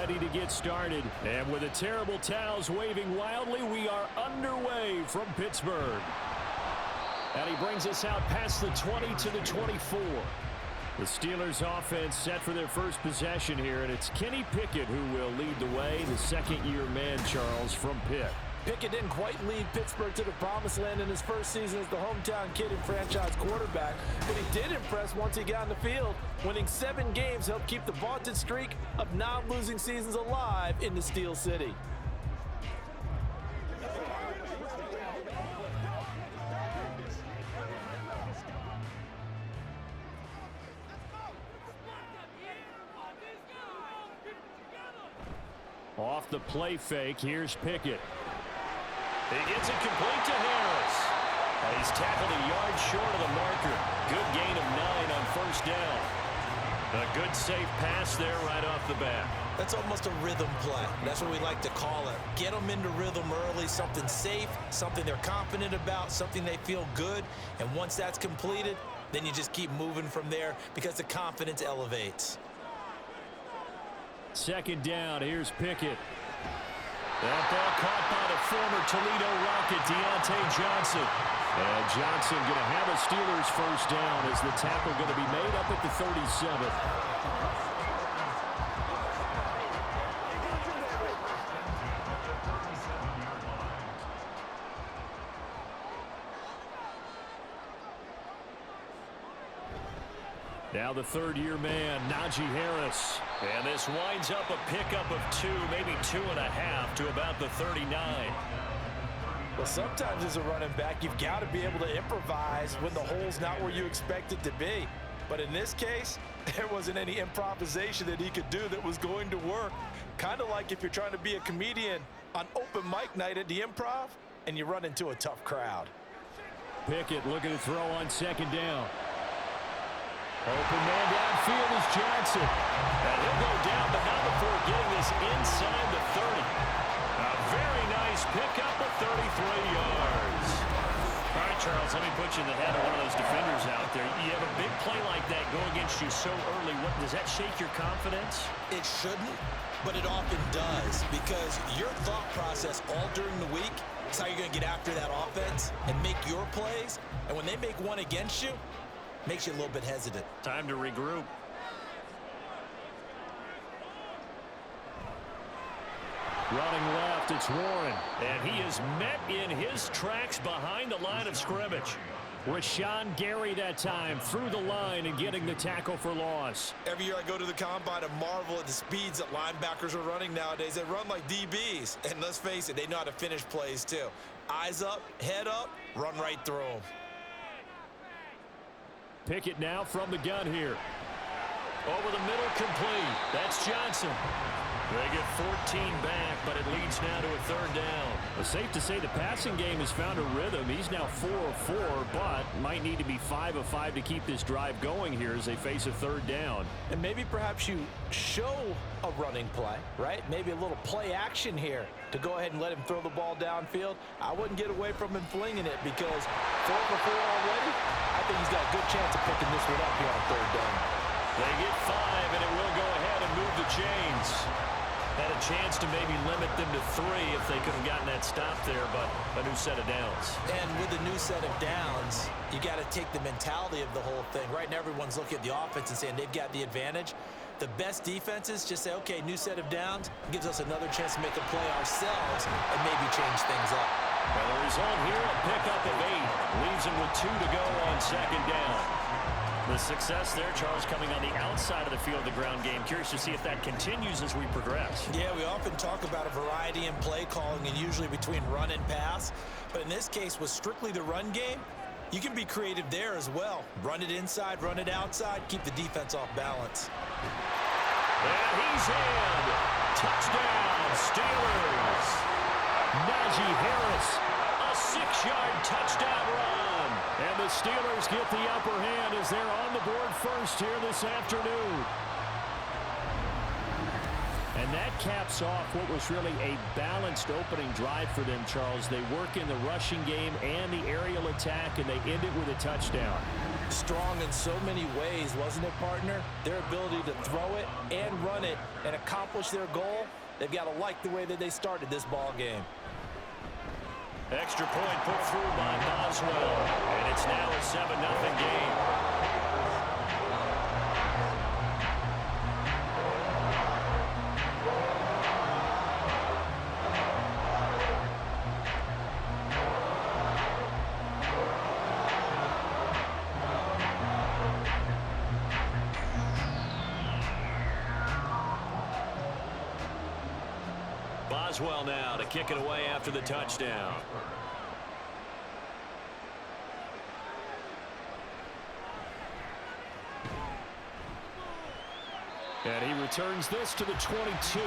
ready to get started. And with the terrible towels waving wildly, we are underway from Pittsburgh. And he brings us out past the 20 to the 24. The Steelers offense set for their first possession here, and it's Kenny Pickett who will lead the way, the second-year man, Charles, from Pitt. Pickett didn't quite lead Pittsburgh to the promised land in his first season as the hometown kid and franchise quarterback, but he did impress once he got on the field. Winning 7 games helped keep the vaunted streak of non-losing seasons alive in the Steel City. Off the play fake, here's Pickett. He gets it complete to Harris. And he's tackled a yard short of the marker. Good gain of 9 on first down. A good safe pass there right off the bat. That's almost a rhythm play. That's what we like to call it. Get them into rhythm early, something safe, something they're confident about, something they feel good. And once that's completed, then you just keep moving from there because the confidence elevates. Second down, here's Pickett. That ball caught by the former Toledo Rocket, Deontay Johnson. And Johnson going to have a Steelers first down as the tackle going to be made up at the 37. Now the third-year man, Najee Harris. And this winds up a pickup of 2, maybe 2.5 to about the 39. Well, sometimes as a running back, you've got to be able to improvise when the hole's not where you expect it to be. But in this case, there wasn't any improvisation that he could do that was going to work. Kind of like if you're trying to be a comedian on open mic night at the Improv and you run into a tough crowd. Pickett looking to throw on second down. Open man downfield is Johnson. And he'll go down, but not before getting this inside the 30. A very nice pickup of 33 yards. All right, Charles, let me put you in the head of one of those defenders out there. You have a big play like that go against you so early. Does that shake your confidence? It shouldn't, but it often does because your thought process all during the week is how you're going to get after that offense and make your plays. And when they make one against you, makes you a little bit hesitant. Time to regroup. Running left, it's Warren. And he is met in his tracks behind the line of scrimmage. Rashawn Gary that time through the line and getting the tackle for loss. Every year I go to the combine and marvel at the speeds that linebackers are running nowadays. They run like DBs. And let's face it, they know how to finish plays too. Eyes up, head up, run right through them. Pickett now from the gun here. Over the middle, complete. That's Johnson. They get 14 back, but it leads now to a third down. It's safe to say the passing game has found a rhythm. He's now 4 of 4, but might need to be 5 of 5 to keep this drive going here as they face a third down. And maybe perhaps you show a running play, right? Maybe a little play action here to go ahead and let him throw the ball downfield. I wouldn't get away from him flinging it because 4 for 4 already. I think he's got a good chance of picking this one up here on third down. They get 5, and it will go ahead and move the chains. Had a chance to maybe limit them to 3 if they could have gotten that stop there, but a new set of downs. And with a new set of downs, you got to take the mentality of the whole thing. Right now, everyone's looking at the offense and saying they've got the advantage. The best defenses just say, okay, new set of downs. It gives us another chance to make a play ourselves and maybe change things up. Well, the result here, a pickup of 8. Leaves him with 2 to go on second down. The success there, Charles, coming on the outside of the field, the ground game. Curious to see if that continues as we progress. Yeah, we often talk about a variety in play calling and usually between run and pass. But in this case, with strictly the run game, you can be creative there as well. Run it inside, run it outside, keep the defense off balance. And he's in. Touchdown, Steelers. Najee Harris, a 6-yard touchdown run. And the Steelers get the upper hand as they're on the board first here this afternoon. And that caps off what was really a balanced opening drive for them, Charles. They work in the rushing game and the aerial attack, and they end it with a touchdown. Strong in so many ways, wasn't it, partner? Their ability to throw it and run it and accomplish their goal, they've got to like the way that they started this ball game. Extra point put through by Boswell, and it's now a 7-0 game. Boswell now to kick it away after the touchdown. And he returns this to the 22.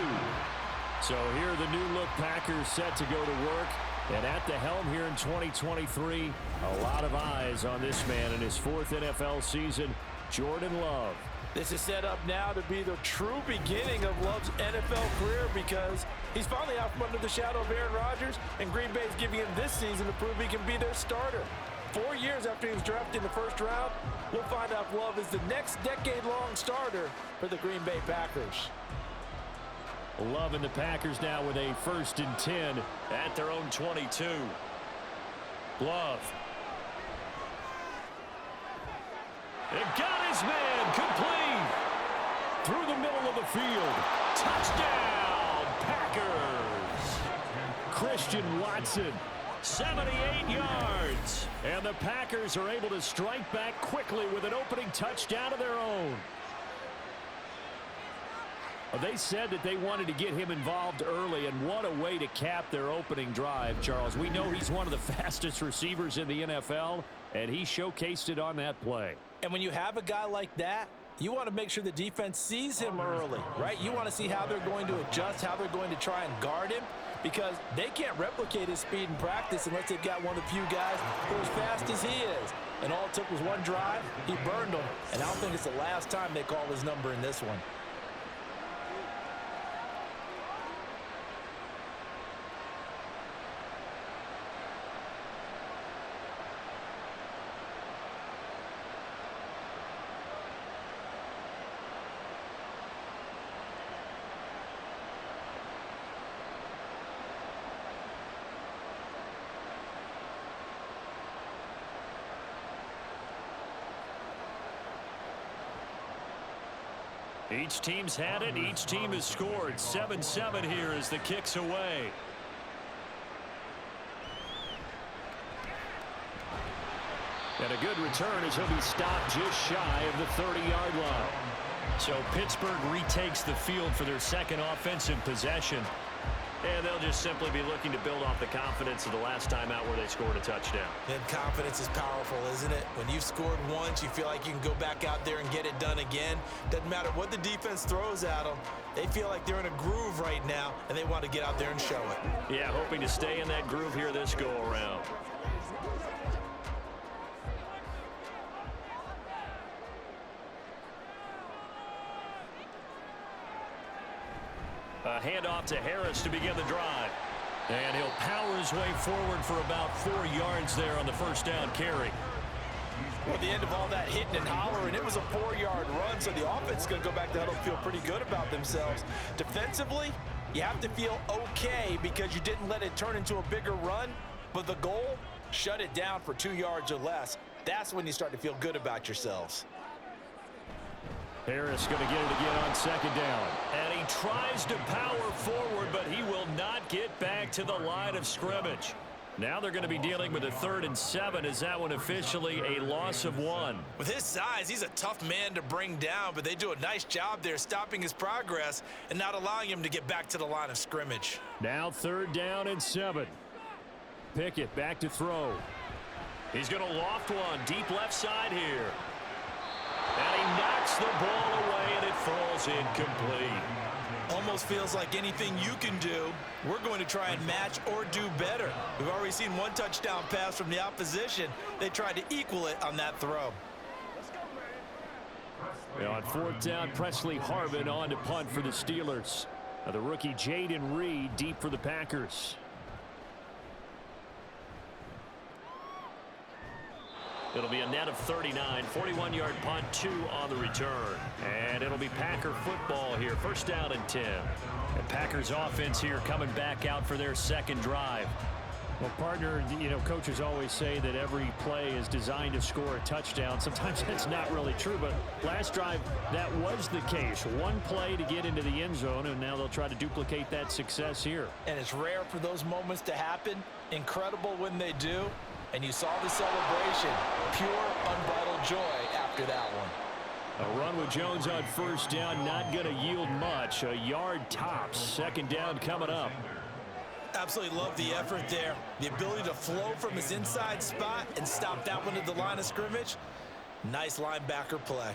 So here the new look Packers set to go to work. And at the helm here in 2023, a lot of eyes on this man in his 4th NFL season, Jordan Love. This is set up now to be the true beginning of Love's NFL career because he's finally out from under the shadow of Aaron Rodgers, and Green Bay's giving him this season to prove he can be their starter. 4 years after he was drafted in the first round, we'll find out if Love is the next decade-long starter for the Green Bay Packers. Love and the Packers now with a 1st and 10 at their own 22. Love. It got his man complete. Through the middle of the field. Touchdown, Packers. Christian Watson, 78 yards. And the Packers are able to strike back quickly with an opening touchdown of their own. They said that they wanted to get him involved early, and what a way to cap their opening drive, Charles. We know he's one of the fastest receivers in the NFL, and he showcased it on that play. And when you have a guy like that, you want to make sure the defense sees him early, right? You want to see how they're going to adjust, how they're going to try and guard him, because they can't replicate his speed in practice unless they've got one of the few guys who are as fast as he is. And all it took was one drive. He burned them, and I don't think it's the last time they call his number in this one. Each team's had it. Each team has scored. 7-7 here as the kick's away. And a good return as he'll be stopped just shy of the 30-yard line. So Pittsburgh retakes the field for their second offensive possession. And they'll just simply be looking to build off the confidence of the last time out where they scored a touchdown. And confidence is powerful, isn't it? When you've scored once, you feel like you can go back out there and get it done again. Doesn't matter what the defense throws at them. They feel like they're in a groove right now, and they want to get out there and show it. Yeah, hoping to stay in that groove here this go-around. A handoff to Harris to begin the drive. And he'll power his way forward for about 4 yards there on the first down carry. Well, at the end of all that hitting and hollering, it was a 4-yard run, so the offense is going to go back to huddle and feel pretty good about themselves. Defensively, you have to feel okay because you didn't let it turn into a bigger run, but the goal, shut it down for 2 yards or less. That's when you start to feel good about yourselves. Harris going to get it again on second down. And he tries to power forward, but he will not get back to the line of scrimmage. Now they're going to be dealing with a 3rd and 7. Is that one officially a loss of 1? With his size, he's a tough man to bring down, but they do a nice job there stopping his progress and not allowing him to get back to the line of scrimmage. Now 3rd down and 7. Pickett back to throw. He's going to loft one deep left side here. And he knocks the ball away, and it falls incomplete. Almost feels like anything you can do, we're going to try and match or do better. We've already seen one touchdown pass from the opposition. They tried to equal it on that throw. On 4th down, Presley Harvin on to punt for the Steelers. Now the rookie Jaden Reed deep for the Packers. It'll be a net of 39, 41-yard punt, 2 on the return. And it'll be Packer football here, first down and 10. The Packers offense here coming back out for their second drive. Well, partner, coaches always say that every play is designed to score a touchdown. Sometimes that's not really true, but last drive, that was the case. One play to get into the end zone, and now they'll try to duplicate that success here. And it's rare for those moments to happen. Incredible when they do. And you saw the celebration. Pure, unbridled joy after that one. A run with Jones on first down, not going to yield much. A yard tops. Second down coming up. Absolutely love the effort there. The ability to flow from his inside spot and stop that one at the line of scrimmage. Nice linebacker play.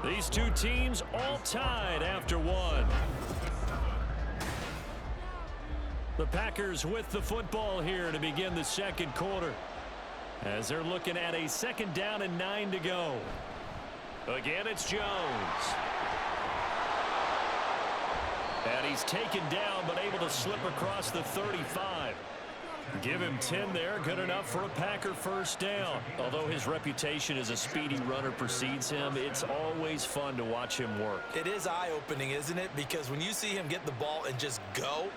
These two teams all tied after one. The Packers with the football here to begin the second quarter, as they're looking at a second down and 9 to go. Again, it's Jones. And he's taken down, but able to slip across the 35. Give him 10 there, good enough for a Packer first down. Although his reputation as a speedy runner precedes him, it's always fun to watch him work. It is eye-opening, isn't it? Because when you see him get the ball and just go,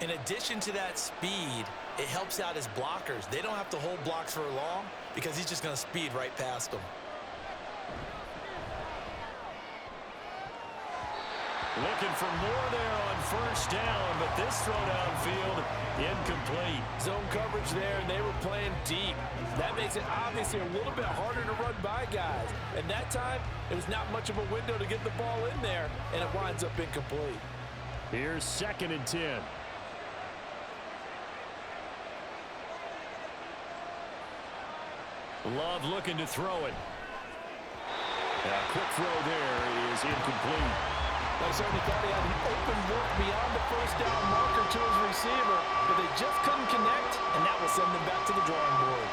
in addition to that speed, it helps out his blockers. They don't have to hold blocks for long because he's just going to speed right past them. Looking for more there on first down, but this throw downfield incomplete. Zone coverage there, and they were playing deep. That makes it obviously a little bit harder to run by guys. And that time, it was not much of a window to get the ball in there, and it winds up incomplete. Here's second and 10. Love looking to throw it. A quick throw there is incomplete. I certainly thought he had an open look beyond the first down marker to his receiver, but they just couldn't connect, and that will send them back to the drawing board.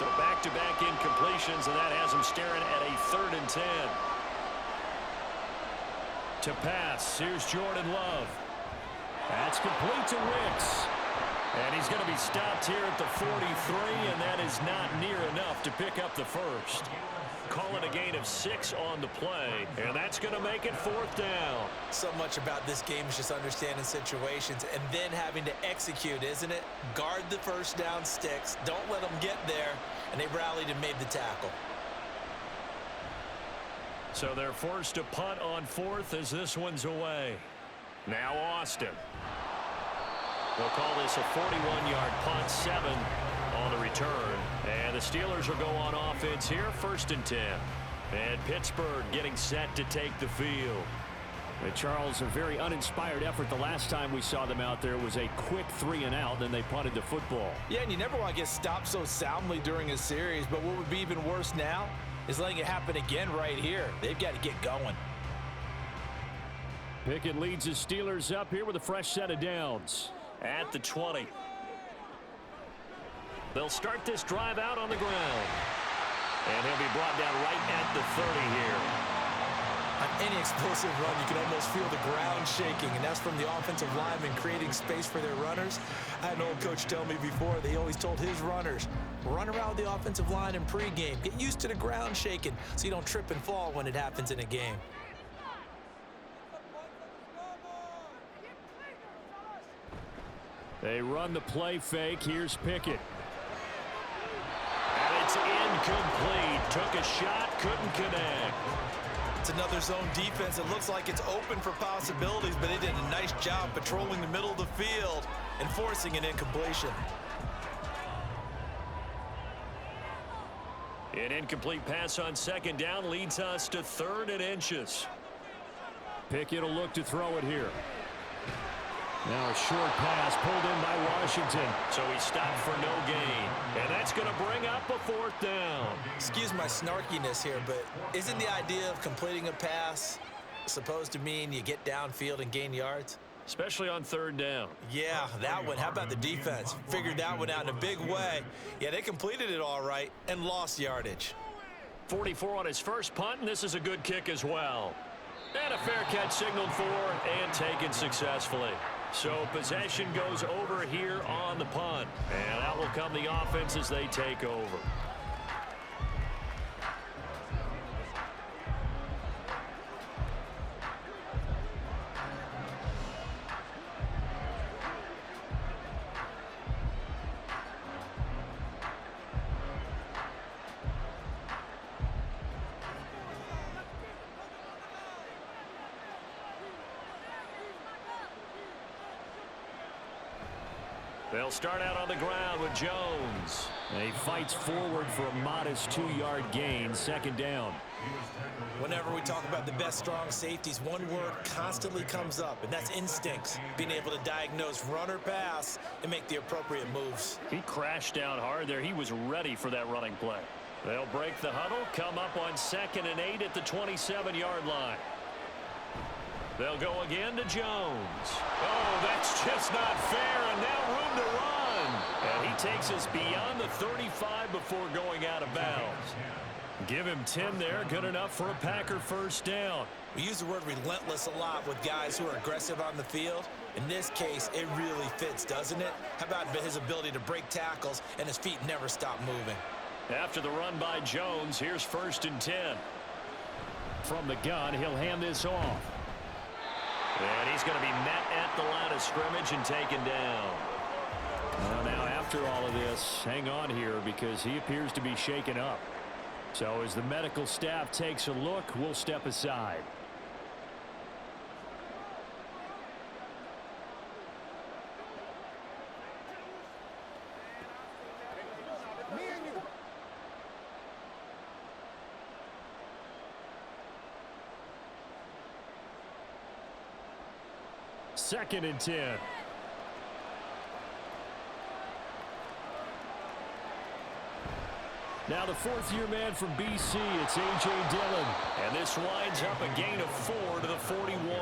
So back-to-back incompletions, and that has them staring at a third and 10. To pass, here's Jordan Love. That's complete to Wicks. And he's going to be stopped here at the 43, and that is not near enough to pick up the first. Call it a gain of 6 on the play, and that's going to make it fourth down. So much about this game is just understanding situations and then having to execute, isn't it? Guard the first down sticks. Don't let them get there, and they rallied and made the tackle. So they're forced to punt on fourth as this one's away. Now Austin. They'll call this a 41-yard punt, 7 on the return. And the Steelers will go on offense here, first and 10. And Pittsburgh getting set to take the field. And Charles, a very uninspired effort the last time we saw them out there was a quick 3 and out, then they punted the football. Yeah, and you never want to get stopped so soundly during a series, but what would be even worse now is letting it happen again right here. They've got to get going. Pickett leads the Steelers up here with a fresh set of downs. At the 20. They'll start this drive out on the ground. And he'll be brought down right at the 30 here. On any explosive run, you can almost feel the ground shaking, and that's from the offensive linemen creating space for their runners. I had an old coach tell me before, he always told his runners, run around the offensive line in pregame. Get used to the ground shaking so you don't trip and fall when it happens in a game. They run the play fake. Here's Pickett. And it's incomplete. Took a shot, couldn't connect. It's another zone defense. It looks like it's open for possibilities, but they did a nice job patrolling the middle of the field and forcing an incompletion. An incomplete pass on second down leads us to 3rd and inches. Pickett will look to throw it here. Now a short pass pulled in by Washington. So he stopped for no gain. And that's going to bring up a 4th down. Excuse my snarkiness here, but isn't the idea of completing a pass supposed to mean you get downfield and gain yards? Especially on 3rd down. Yeah, that one. How about the defense? Figured that one out in a big way. Yeah, they completed it all right and lost yardage. 44 on his first punt, and this is a good kick as well. And a fair catch signaled for and taken successfully. So possession goes over here on the punt. And out will come the offense as they take over. They'll start out on the ground with Jones. And he fights forward for a modest 2-yard gain, second down. Whenever we talk about the best strong safeties, one word constantly comes up, and that's instincts. Being able to diagnose run or pass and make the appropriate moves. He crashed down hard there. He was ready for that running play. They'll break the huddle, come up on 2nd and 8 at the 27-yard line. They'll go again to Jones. Oh, that's just not fair, and now room to run. And he takes us beyond the 35 before going out of bounds. Give him 10 there, good enough for a Packer first down. We use the word relentless a lot with guys who are aggressive on the field. In this case, it really fits, doesn't it? How about his ability to break tackles and his feet never stop moving? After the run by Jones, here's 1st and 10. From the gun, he'll hand this off. And he's going to be met at the line of scrimmage and taken down. Well, now after all of this, hang on here because he appears to be shaken up. So as the medical staff takes a look, we'll step aside. Second and 10. Now the 4th-year man from BC, it's A.J. Dillon. And this winds up a gain of 4 to the 41.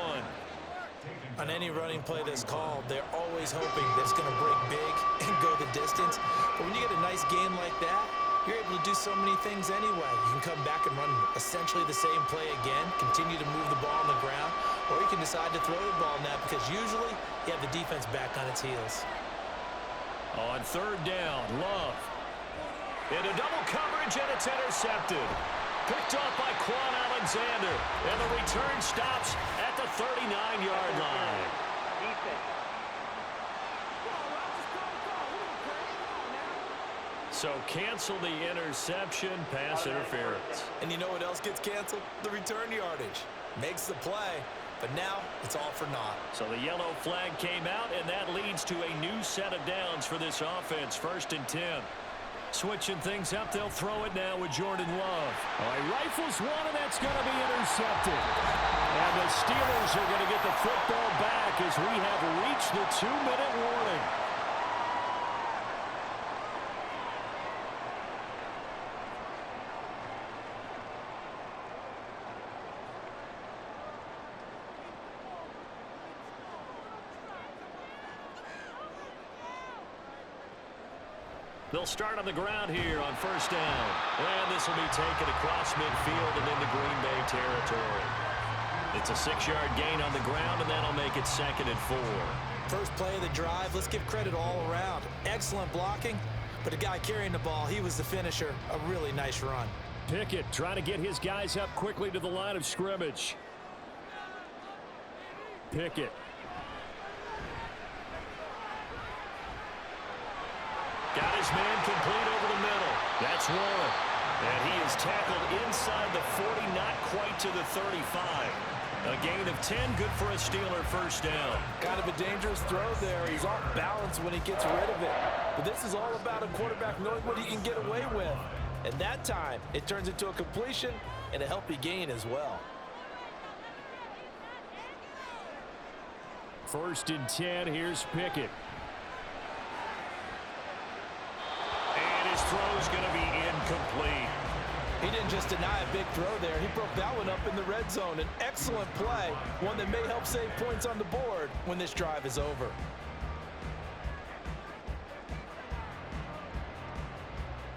On any running play that's called, they're always hoping that it's going to break big and go the distance. But when you get a nice gain like that, you're able to do so many things anyway. You can come back and run essentially the same play again, continue to move the ball on the ground, or you can decide to throw the ball now because usually you have the defense back on its heels. On 3rd down, Love. Into double coverage, and it's intercepted. Picked off by Quan Alexander, and the return stops at the 39-yard line. So cancel the interception, pass interference. And you know what else gets canceled? The return yardage. Makes the play, but now it's all for naught. So the yellow flag came out, and that leads to a new set of downs for this offense, 1st and 10. Switching things up, they'll throw it now with Jordan Love. He rifles one, and that's going to be intercepted. And the Steelers are going to get the football back as we have reached the 2-minute warning. They'll start on the ground here on 1st down. And this will be taken across midfield and into Green Bay territory. It's a 6-yard gain on the ground, and that'll make it 2nd and 4. First play of the drive, let's give credit all around. Excellent blocking, but the guy carrying the ball, he was the finisher. A really nice run. Pickett trying to get his guys up quickly to the line of scrimmage. Pickett. Got his man complete over the middle. That's one. And he is tackled inside the 40, not quite to the 35. A gain of 10, good for a Steeler first down. Kind of a dangerous throw there. He's off balance when he gets rid of it. But this is all about a quarterback knowing what he can get away with. And that time, it turns into a completion and a healthy gain as well. 1st and 10, here's Pickett. His throw's going to be incomplete. He didn't just deny a big throw there. He broke that one up in the red zone. An excellent play, one that may help save points on the board when this drive is over.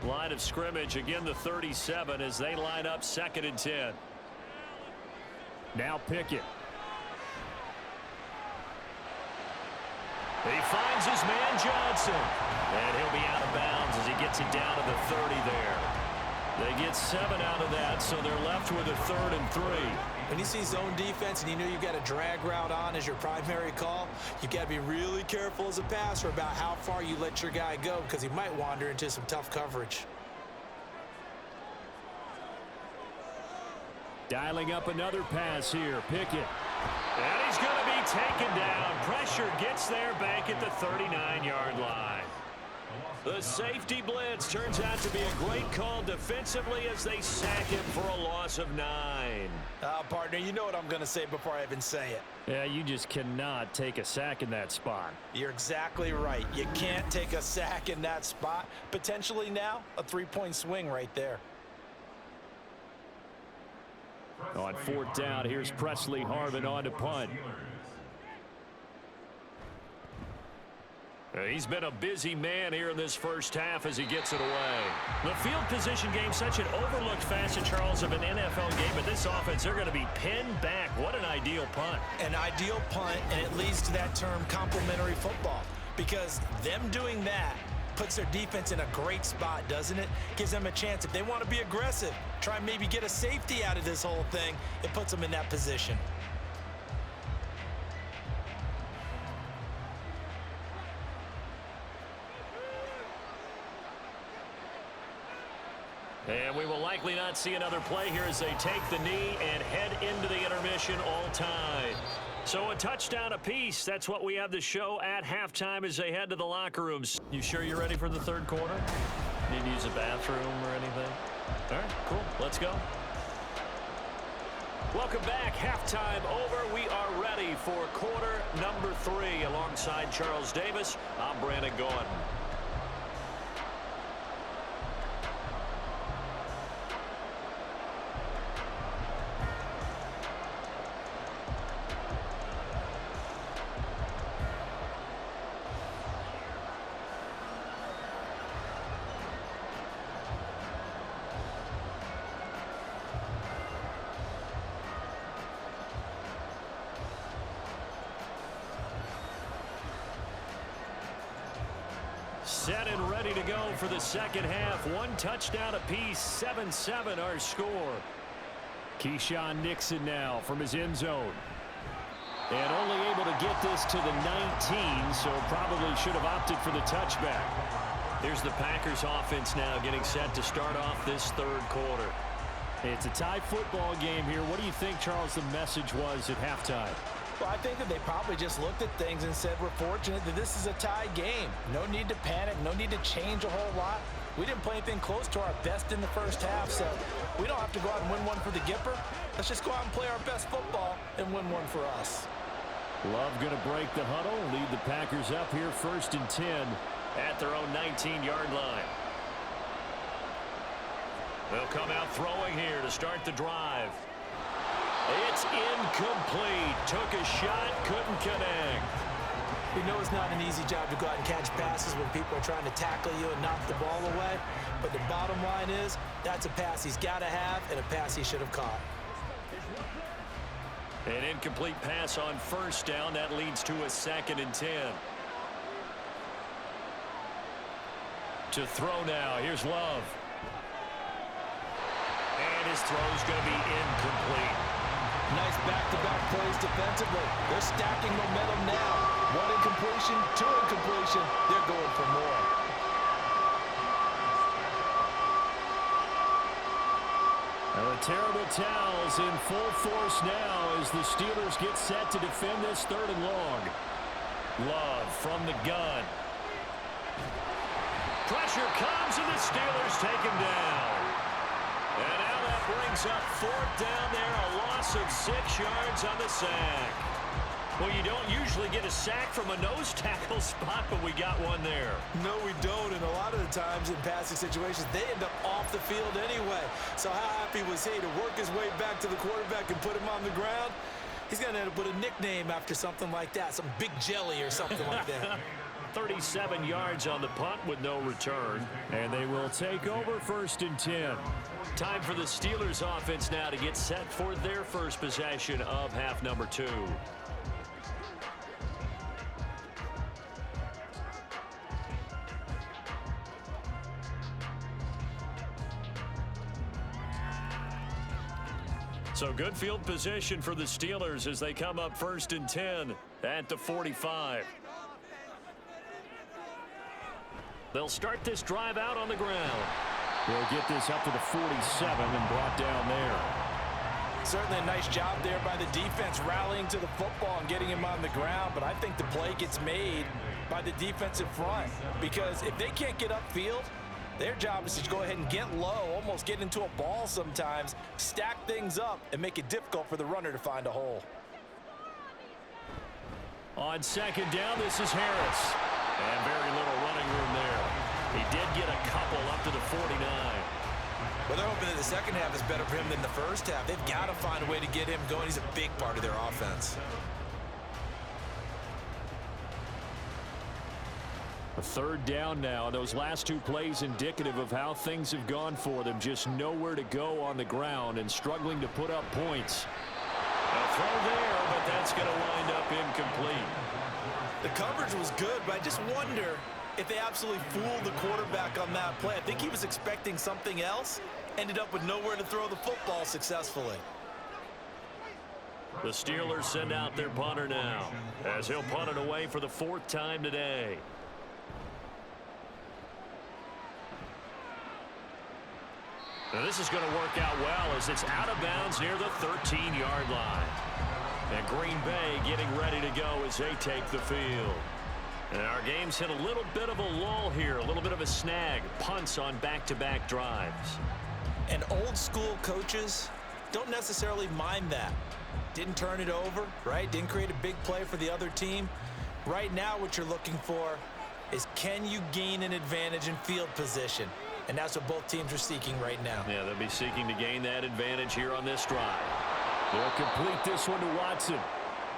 Line of scrimmage, again the 37 as they line up 2nd and 10. Now Pickett. He finds his man Johnson. And he'll be out of bounds as he gets it down to the 30 there. They get 7 out of that, so they're left with a 3rd and 3. When you see zone defense and you know you've got a drag route on as your primary call, you've got to be really careful as a passer about how far you let your guy go because he might wander into some tough coverage. Dialing up another pass here. Pickett. And he's going to be taken down. Pressure gets there back at the 39-yard line. The safety blitz turns out to be a great call defensively as they sack him for a loss of 9. Partner, you know what I'm going to say before I even say it. Yeah, you just cannot take a sack in that spot. You're exactly right. You can't take a sack in that spot. Potentially now, a 3-point swing right there. On 4th down, here's Presley Harvin on to punt. He's been a busy man here in this first half as he gets it away. The field position game, such an overlooked facet, Charles, of an NFL game. But this offense, they're going to be pinned back. What an ideal punt. An ideal punt, and it leads to that term complementary football. Because them doing that puts their defense in a great spot, doesn't it? Gives them a chance. If they want to be aggressive, try and maybe get a safety out of this whole thing, it puts them in that position. And we will likely not see another play here as they take the knee and head into the intermission all tied. So a touchdown apiece. That's what we have to show at halftime as they head to the locker rooms. You sure you're ready for the 3rd quarter? Need to use a bathroom or anything? All right, cool. Let's go. Welcome back. Halftime over. We are ready for quarter number 3. Alongside Charles Davis, I'm Brandon Gaudin. Set and ready to go for the second half. 1 touchdown apiece, 7-7 our score. Keyshawn Nixon now from his end zone. And only able to get this to the 19, so probably should have opted for the touchback. Here's the Packers offense now getting set to start off this 3rd quarter. It's a tie football game here. What do you think, Charles, the message was at halftime? Well, I think that they probably just looked at things and said, we're fortunate that this is a tie game. No need to panic. No need to change a whole lot. We didn't play anything close to our best in the first half, so we don't have to go out and win one for the Gipper. Let's just go out and play our best football and win one for us. Love going to break the huddle, lead the Packers up here 1st and 10 at their own 19-yard line. They'll come out throwing here to start the drive. It's incomplete. Took a shot, couldn't connect. We know it's not an easy job to go out and catch passes when people are trying to tackle you and knock the ball away. But the bottom line is, that's a pass he's got to have and a pass he should have caught. An incomplete pass on 1st down. That leads to a 2nd and 10. To throw now. Here's Love. And his throw's going to be incomplete. Nice back-to-back plays defensively. They're stacking momentum now. 1 incompletion, 2 incompletion. They're going for more. The terrible towels in full force now as the Steelers get set to defend this 3rd and long. Love from the gun. Pressure comes and the Steelers take him down. And now that brings up 4th down there, a loss of 6 yards on the sack. Well, you don't usually get a sack from a nose tackle spot, but we got one there. No, we don't, and a lot of the times in passing situations, they end up off the field anyway. So how happy was he to work his way back to the quarterback and put him on the ground? He's going to end up with a nickname after something like that, some Big Jelly or something like that. 37 yards on the punt with no return. And they will take over 1st and 10. Time for the Steelers offense now to get set for their first possession of half number 2. So good field position for the Steelers as they come up 1st and 10 at the 45. They'll start this drive out on the ground. They'll get this up to the 47 and brought down there. Certainly a nice job there by the defense rallying to the football and getting him on the ground, but I think the play gets made by the defensive front because if they can't get upfield, their job is to go ahead and get low, almost get into a ball sometimes, stack things up, and make it difficult for the runner to find a hole. On 2nd down, this is Harris. And very little running room there. He did get a couple up to the 49. Well, they're hoping that the second half is better for him than the first half. They've got to find a way to get him going. He's a big part of their offense. A 3rd down now. Those last 2 plays indicative of how things have gone for them. Just nowhere to go on the ground and struggling to put up points. A throw there, but that's going to wind up incomplete. The coverage was good, but I just wonder if they absolutely fooled the quarterback on that play. I think he was expecting something else. Ended up with nowhere to throw the football successfully. The Steelers send out their punter now as he'll punt it away for the 4th time today. Now this is going to work out well as it's out of bounds near the 13-yard line. And Green Bay getting ready to go as they take the field. And our game's hit a little bit of a lull here, a little bit of a snag. Punts on back-to-back drives. And old school coaches don't necessarily mind that. Didn't turn it over, right? Didn't create a big play for the other team. Right now what you're looking for is can you gain an advantage in field position? And that's what both teams are seeking right now. Yeah, they'll be seeking to gain that advantage here on this drive. They'll complete this one to Watson.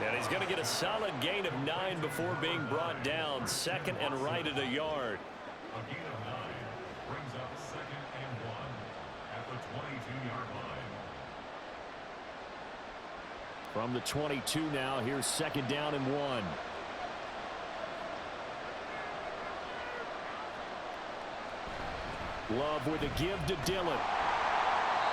And he's going to get a solid gain of 9 before being brought down. 2nd and right at a yard. A gain of 9 brings up 2nd and 1 at the 22-yard line. From the 22 now, here's 2nd down and 1. Love with a give to Dillon.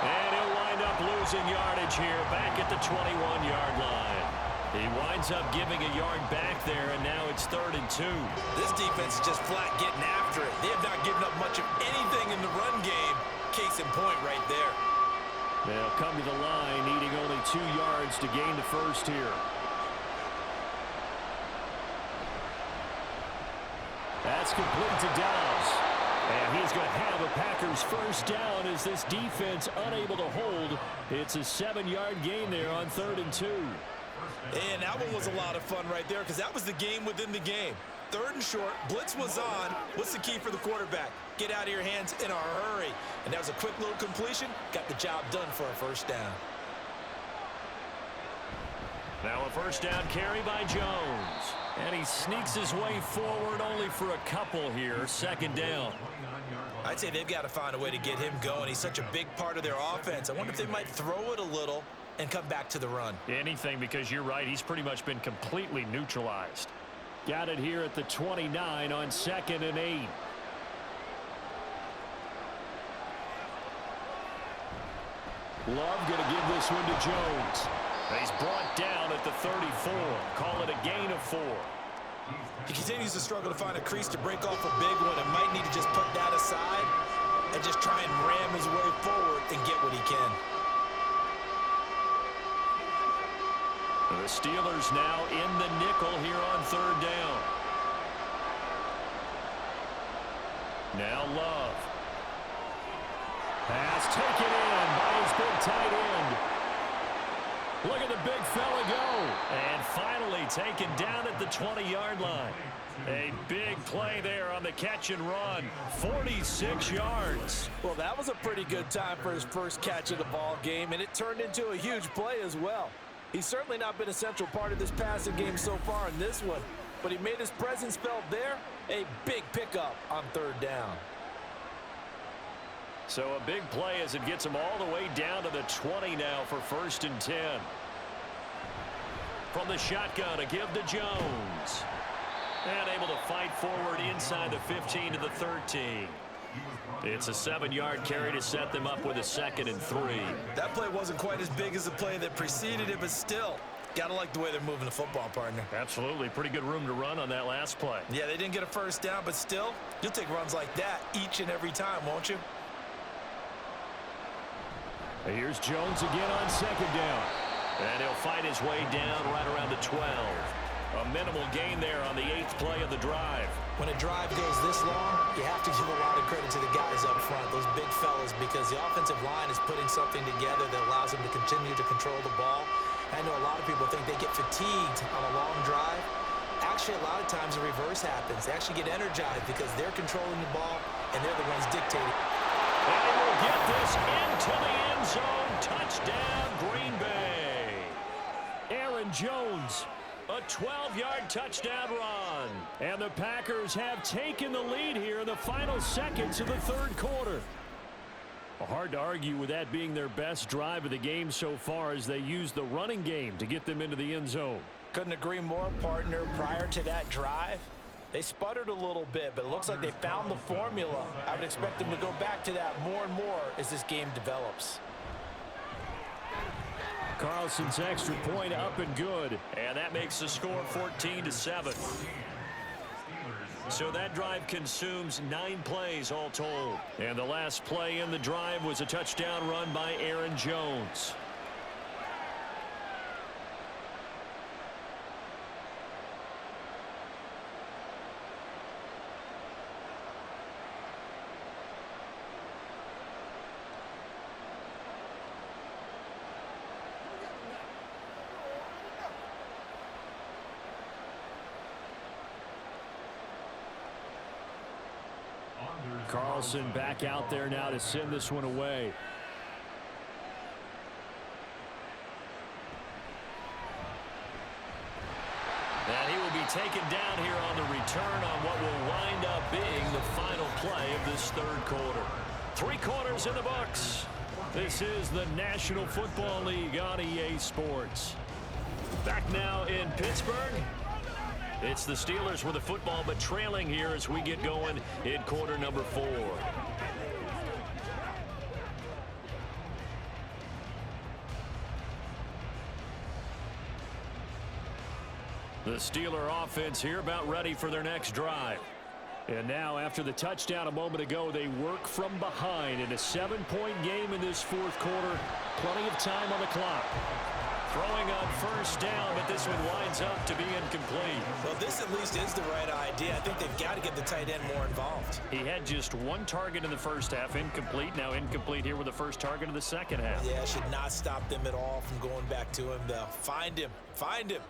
And he'll wind up losing yardage here back at the 21-yard line. He winds up giving a yard back there, and now it's 3rd and 2. This defense is just flat getting after it. They have not given up much of anything in the run game. Case in point right there. They'll come to the line, needing only 2 yards to gain the first here. That's complete to Dobbs. And he's going to have a Packers first down as this defense unable to hold. It's a 7-yard gain there on 3rd and 2. And that one was a lot of fun right there because that was the game within the game. 3rd and short, blitz was on. What's the key for the quarterback? Get out of your hands in a hurry. And that was a quick little completion. Got the job done for a first down. Now a first down carry by Jones. And he sneaks his way forward only for a couple here. 2nd down. I'd say they've got to find a way to get him going. He's such a big part of their offense. I wonder if they might throw it a little and come back to the run. Anything, because you're right. He's pretty much been completely neutralized. Got it here at the 29 on 2nd and 8. Love going to give this one to Jones. He's brought down at the 34. Call it a gain of 4. He continues to struggle to find a crease to break off a big one and might need to just put that aside and just try and ram his way forward and get what he can. The Steelers now in the nickel here on 3rd down. Now Love. Pass taken in by his big tight end. Look at the big fella go. And finally taken down at the 20-yard line. A big play there on the catch and run. 46 yards. Well, that was a pretty good time for his first catch of the ball game, and it turned into a huge play as well. He's certainly not been a central part of this passing game so far in this one, but he made his presence felt there. A big pickup on third down. So a big play as it gets him all the way down to the 20 now for 1st and 10. From the shotgun, a give to Jones. And able to fight forward inside the 15 to the 13. It's a 7-yard carry to set them up with a 2nd and 3. That play wasn't quite as big as the play that preceded it, but still, gotta like the way they're moving the football, partner. Absolutely. Pretty good room to run on that last play. Yeah, they didn't get a first down, but still, you'll take runs like that each and every time, won't you? Here's Jones again on 2nd down. And he'll fight his way down right around the 12. A minimal gain there on the 8th play of the drive. When a drive goes this long, you have to give a lot of credit to the guys up front, those big fellas, because the offensive line is putting something together that allows them to continue to control the ball. I know a lot of people think they get fatigued on a long drive. Actually, a lot of times the reverse happens. They actually get energized because they're controlling the ball, and they're the ones dictating. And he will get this into the end zone. Touchdown, Green Bay. Aaron Jones. A 12-yard touchdown run. And the Packers have taken the lead here in the final seconds of the 3rd quarter. Hard to argue with that being their best drive of the game so far as they use the running game to get them into the end zone. Couldn't agree more, partner. Prior to that drive, they sputtered a little bit, but it looks like they found the formula. I would expect them to go back to that more and more as this game develops. Carlson's extra point up and good. And that makes the score 14-7. So that drive consumes 9 plays all told. And the last play in the drive was a touchdown run by Aaron Jones. Carlson back out there now to send this one away. And he will be taken down here on the return on what will wind up being the final play of this 3rd quarter. 3 quarters in the books. This is the National Football League on EA Sports. Back now in Pittsburgh. It's the Steelers with the football, but trailing here as we get going in quarter number 4. The Steeler offense here about ready for their next drive. And now, after the touchdown a moment ago, they work from behind in a 7-point game in this 4th quarter. Plenty of time on the clock. Throwing on 1st down, but this one winds up to be incomplete. Well, this at least is the right idea. I think they've got to get the tight end more involved. He had just 1 target in the 1st half, incomplete. Now incomplete here with the 1st target of the 2nd half. Yeah, should not stop them at all from going back to him, though. Find him. Find him.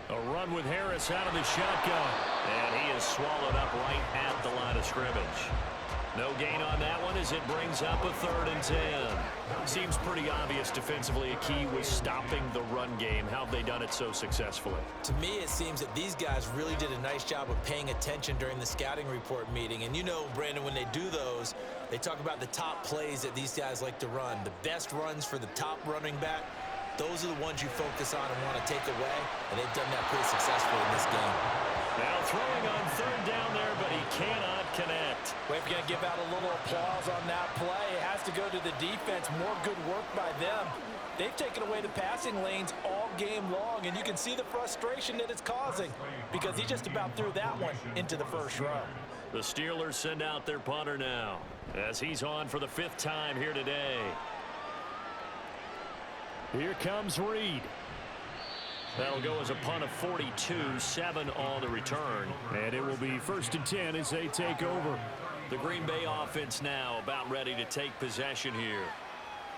A run with Harris out of the shotgun. And he is swallowed up right at the line of scrimmage. No gain on that one as it brings up a 3rd and 10. Seems pretty obvious defensively a key was stopping the run game. How have they done it so successfully? To me, it seems that these guys really did a nice job of paying attention during the scouting report meeting. And you know, Brandon, when they do those, they talk about the top plays that these guys like to run. The best runs for the top running back, those are the ones you focus on and want to take away. And they've done that pretty successfully in this game. Now throwing on 3rd down there, but he cannot connect. Well, if you're going to give out a little applause on that play, it has to go to the defense. More good work by them. They've taken away the passing lanes all game long, and you can see the frustration that it's causing because he just about threw that one into the 1st row. The Steelers send out their punter now as he's on for the 5th time here today. Here comes Reed. That'll go as a punt of 42, 7 on the return. And it will be 1st and 10 as they take over. The Green Bay offense now about ready to take possession here.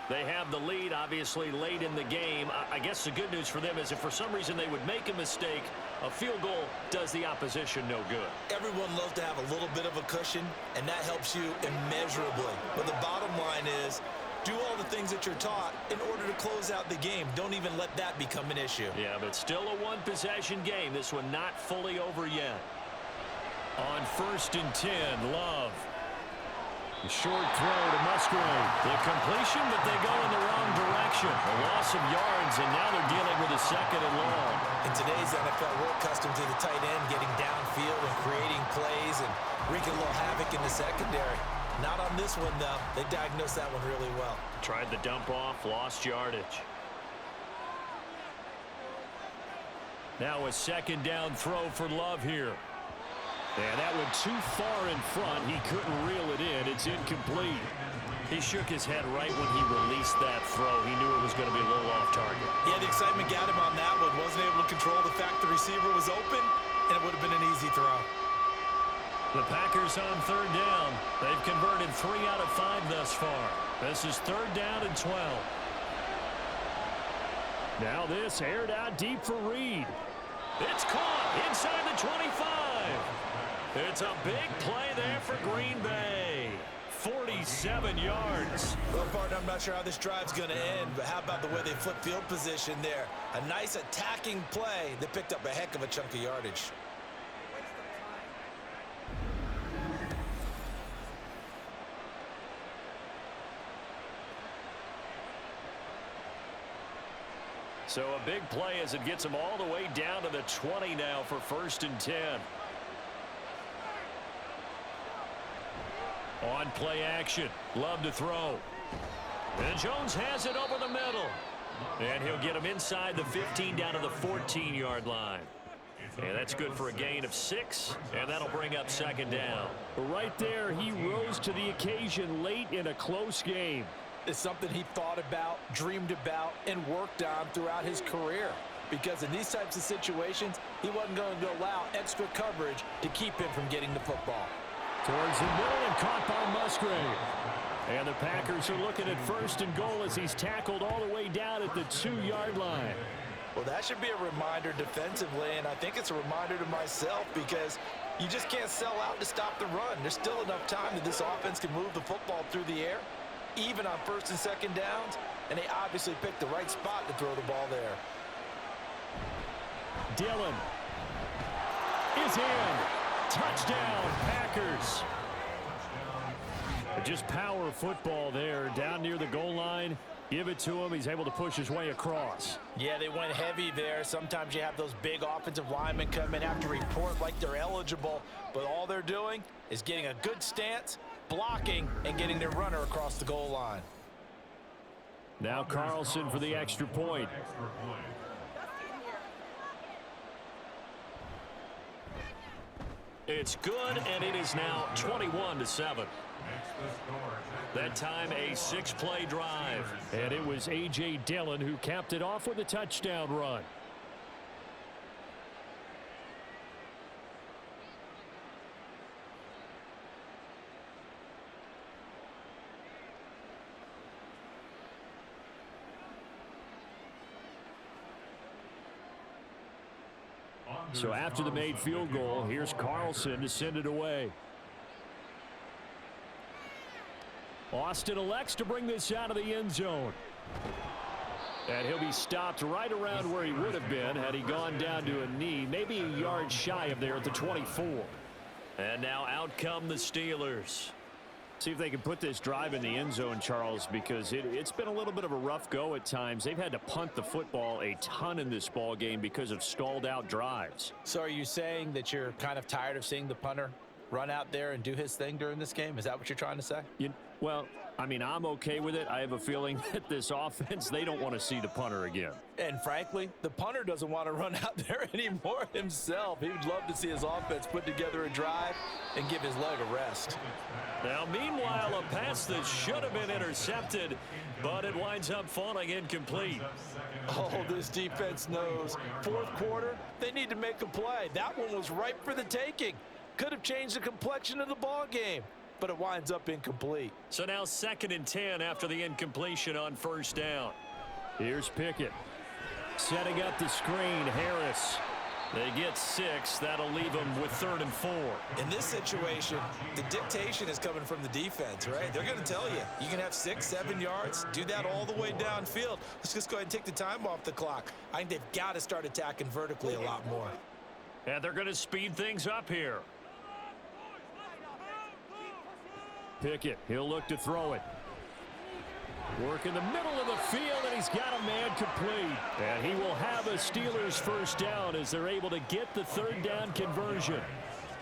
They have the lead, obviously, late in the game. I guess the good news for them is if for some reason they would make a mistake, a field goal does the opposition no good. Everyone loves to have a little bit of a cushion, and that helps you immeasurably. But the bottom line is, Do all the things that you're taught in order to close out the game. Don't even let that become an issue. Yeah, but still a one-possession game. This one not fully over yet. On 1st and 10, Love. A short throw to Musgrave. The completion, but they go in the wrong direction. A loss of yards, and now they're dealing with a 2nd and long. In today's NFL, we're accustomed to the tight end getting downfield and creating plays and wreaking a little havoc in the secondary. Not on this one, though. They diagnosed that one really well. Tried the dump off, lost yardage. Now a 2nd down throw for Love here. And that went too far in front. He couldn't reel it in. It's incomplete. He shook his head right when he released that throw. He knew it was going to be a little off target. Yeah, the excitement got him on that one. Wasn't able to control the fact the receiver was open, and it would have been an easy throw. The Packers on 3rd down. They've converted 3 out of 5 thus far. This is 3rd down and 12. Now this aired out deep for Reed. It's caught inside the 25. It's a big play there for Green Bay. 47 yards. Well, partner, I'm not sure how this drive's going to end, but how about the way they flip field position there? A nice attacking play that picked up a heck of a chunk of yardage. So a big play as it gets them all the way down to the 20 now for 1st and 10. On play action. Love to throw. And Jones has it over the middle. And he'll get him inside the 15 down to the 14-yard line. And that's good for a gain of 6. And that'll bring up 2nd down. Right there, he rose to the occasion late in a close game. It's something he thought about, dreamed about, and worked on throughout his career. Because in these types of situations, he wasn't going to allow extra coverage to keep him from getting the football. Towards the middle and caught by Musgrave. And the Packers are looking at 1st and goal as he's tackled all the way down at the 2-yard line. Well, that should be a reminder defensively, and I think it's a reminder to myself because you just can't sell out to stop the run. There's still enough time that this offense can move the football through the air, even on 1st and 2nd downs, and they obviously picked the right spot to throw the ball there. Dillon is in. Touchdown, Packers. Just power football there down near the goal line. Give it to him. He's able to push his way across. Yeah, they went heavy there. Sometimes you have those big offensive linemen come in, have to report like they're eligible, but all they're doing is getting a good stance, blocking, and getting their runner across the goal line. Now Carlson for the extra point. It's good, and it is now 21-7. That time a 6-play drive. And it was A.J. Dillon who capped it off with a touchdown run. So after the made field goal, here's Carlson to send it away. Austin elects to bring this out of the end zone. And he'll be stopped right around where he would have been had he gone down to a knee, maybe a yard shy of there at the 24. And now out come the Steelers. See if they can put this drive in the end zone, Charles, because it's been a little bit of a rough go at times. They've had to punt the football a ton in this ball game because of stalled out drives. So are you saying that you're kind of tired of seeing the punter run out there and do his thing during this game? Is that what you're trying to say? Well, I mean, I'm okay with it. I have a feeling that this offense, they don't want to see the punter again. And frankly, the punter doesn't want to run out there anymore himself. He would love to see his offense put together a drive and give his leg a rest. Now, meanwhile, a pass that should have been intercepted, but it winds up falling incomplete. Oh, this defense knows. Fourth quarter, they need to make a play. That one was ripe for the taking. Could have changed the complexion of the ball game, but it winds up incomplete. So now 2nd and 10 after the incompletion on 1st down. Here's Pickett. Setting up the screen, Harris. They get 6. That'll leave them with 3rd and 4. In this situation, the dictation is coming from the defense, right? They're going to tell you, you can have 6, 7 yards, do that all the way downfield. Let's just go ahead and take the time off the clock. I think they've got to start attacking vertically a lot more. And they're going to speed things up here. Pickett, he'll look to throw it. Work in the middle of the field, and he's got a man complete. And he will have a Steelers first down as they're able to get the 3rd down conversion.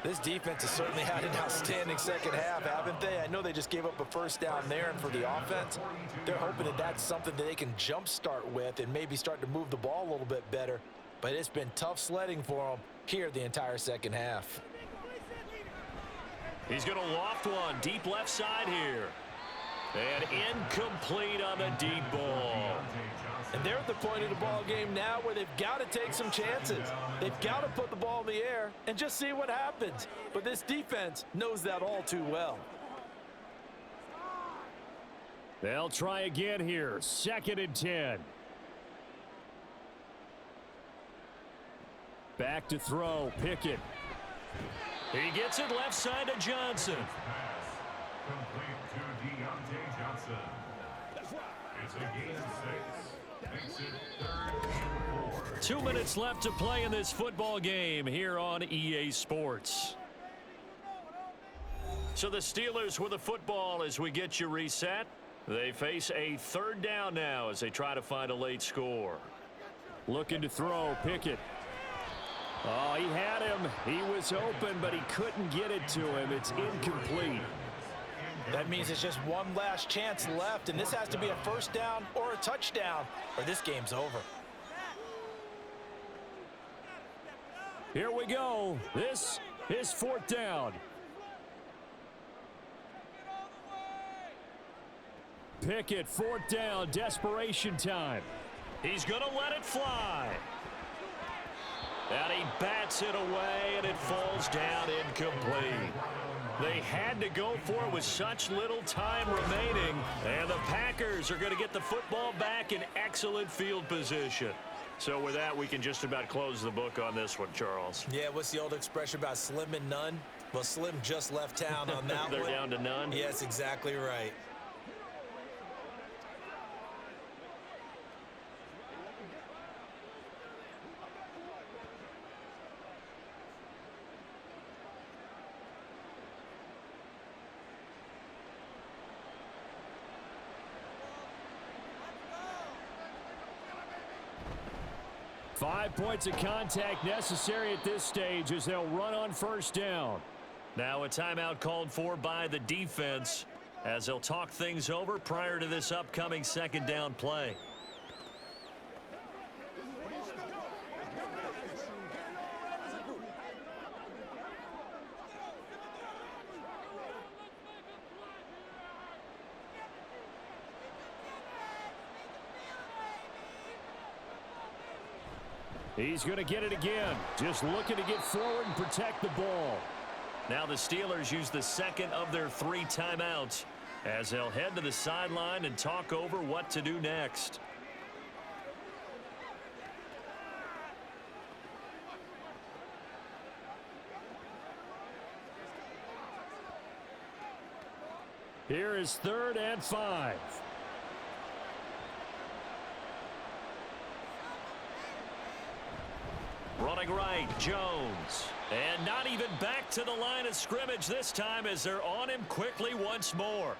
This defense has certainly had an outstanding second half, haven't they? I know they just gave up a first down there, and for the offense, they're hoping that that's something that they can jumpstart with and maybe start to move the ball a little bit better. But it's been tough sledding for them here the entire second half. He's going to loft one deep left side here. And incomplete on the deep ball. And they're at the point of the ball game now where they've got to take some chances. They've got to put the ball in the air and just see what happens. But this defense knows that all too well. They'll try again here. 2nd and 10. Back to throw. Pickett. He gets it left side to Johnson. Complete to Deontay Johnson. It's a gain of 6. Makes it 3rd and 4. 2 minutes left to play in this football game here on EA Sports. So the Steelers with the football as we get you reset. They face a 3rd down now as they try to find a late score. Looking to throw. Pickett. Oh, he had him. He was open, but he couldn't get it to him. It's incomplete. That means it's just one last chance left, and this has to be a first down or a touchdown, or this game's over. Here we go. This is 4th down. Pickett, 4th down, desperation time. He's going to let it fly. And he bats it away, and it falls down incomplete. They had to go for it with such little time remaining, and the Packers are going to get the football back in excellent field position. So with that, we can just about close the book on this one, Charles. Yeah, what's the old expression about slim and none? Well, Slim just left town on that They're one. down to none? Yes, exactly right. Five points of contact necessary at this stage as they'll run on first down. Now a timeout called for by the defense as they'll talk things over prior to this upcoming 2nd down play. He's going to get it again. Just looking to get forward and protect the ball. Now the Steelers use the 2nd of their 3 timeouts as they'll head to the sideline and talk over what to do next. Here is 3rd and 5. Running right, Jones. And not even back to the line of scrimmage this time as they're on him quickly once more.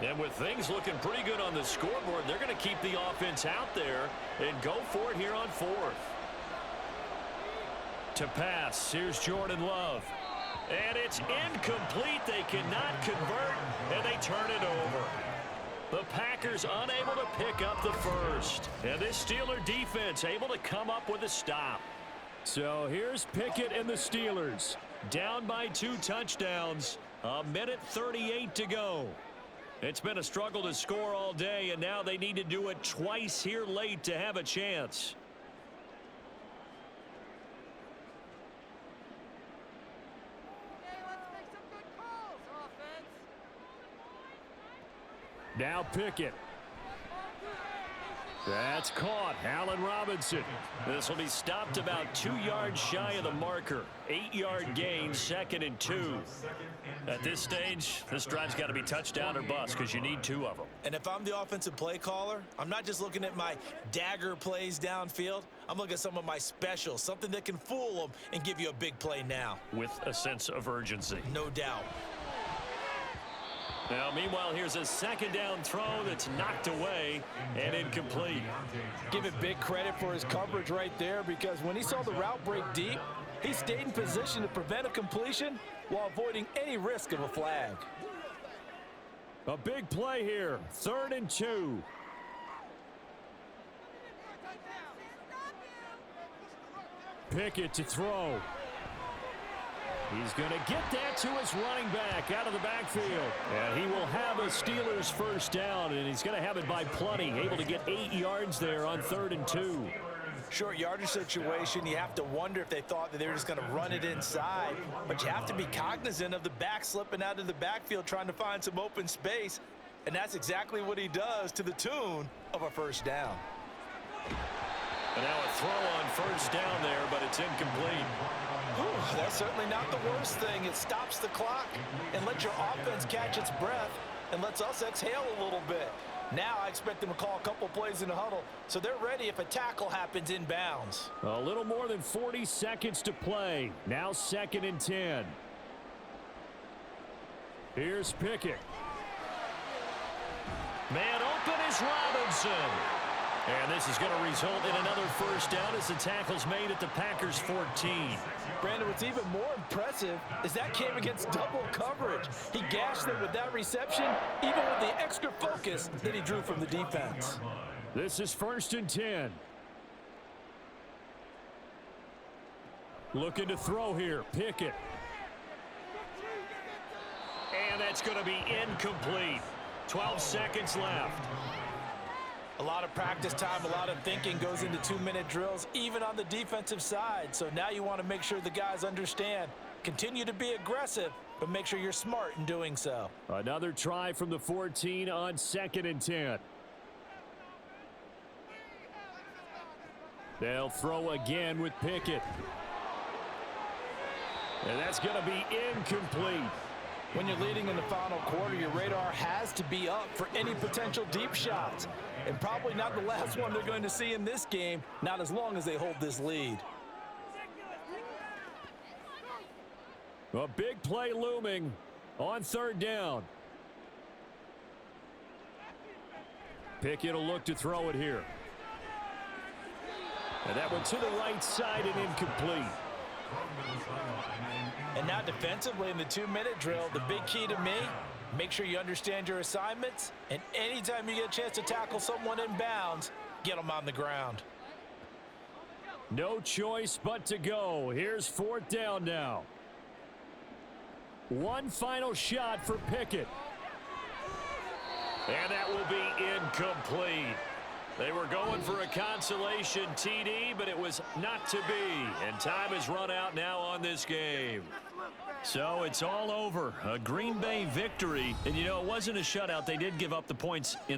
And with things looking pretty good on the scoreboard, they're going to keep the offense out there and go for it here on 4th. To pass, here's Jordan Love. And it's incomplete. They cannot convert, and they turn it over. The Packers unable to pick up the first. And this Steeler defense able to come up with a stop. So here's Pickett and the Steelers. Down by 2 touchdowns. 1:38 to go. It's been a struggle to score all day, and now they need to do it twice here late to have a chance. Now Pickett. That's caught. Allen Robinson. This will be stopped about 2 yards shy of the marker. 8-yard gain, 2nd and 2. At this stage, this drive's got to be touchdown or bust because you need 2 of them. And if I'm the offensive play caller, I'm not just looking at my dagger plays downfield. I'm looking at some of my specials, something that can fool them and give you a big play now. With a sense of urgency. No doubt. Now, meanwhile, here's a 2nd down throw that's knocked away and incomplete. Give it big credit for his coverage right there, because when he saw the route break deep, he stayed in position to prevent a completion while avoiding any risk of a flag. A big play here. 3rd and 2. Pickett to throw. He's going to get that to his running back out of the backfield. And he will have a Steelers first down, and he's going to have it by plenty. Able to get 8 yards there on 3rd and 2. Short yardage situation, you have to wonder if they thought that they were just going to run it inside. But you have to be cognizant of the back slipping out of the backfield trying to find some open space. And that's exactly what he does, to the tune of a first down. And now a throw on 1st down there, but it's incomplete. Whew, that's certainly not the worst thing. It stops the clock and lets your offense catch its breath and lets us exhale a little bit. Now I expect them to call a couple plays in the huddle, so they're ready if a tackle happens inbounds. A little more than 40 seconds to play. Now 2nd and 10. Here's Pickett. Man open is Robinson. And this is going to result in another first down as the tackle's made at the Packers' 14. Brandon, what's even more impressive is that came against double coverage. He gashed them with that reception, even with the extra focus that he drew from the defense. This is 1st and 10. Looking to throw here. Pickett. And that's going to be incomplete. 12 seconds left. A lot of practice time, a lot of thinking goes into 2-minute drills, even on the defensive side. So now you want to make sure the guys understand. Continue to be aggressive, but make sure you're smart in doing so. Another try from the 14 on 2nd and 10. They'll throw again with Pickett. And that's going to be incomplete. When you're leading in the final quarter, your radar has to be up for any potential deep shots. And probably not the last one they're going to see in this game, not as long as they hold this lead. A big play looming on 3rd down. Pickett will look to throw it here. And that one to the right side and incomplete. And now defensively in the 2-minute drill, the big key to me, make sure you understand your assignments, and anytime you get a chance to tackle someone in bounds, get them on the ground. No choice but to go. Here's 4th down now. One final shot for Pickett. And that will be incomplete. They were going for a consolation TD, but it was not to be. And time has run out now on this game. So it's all over. A Green Bay victory. And, you know, it wasn't a shutout. They did give up the points in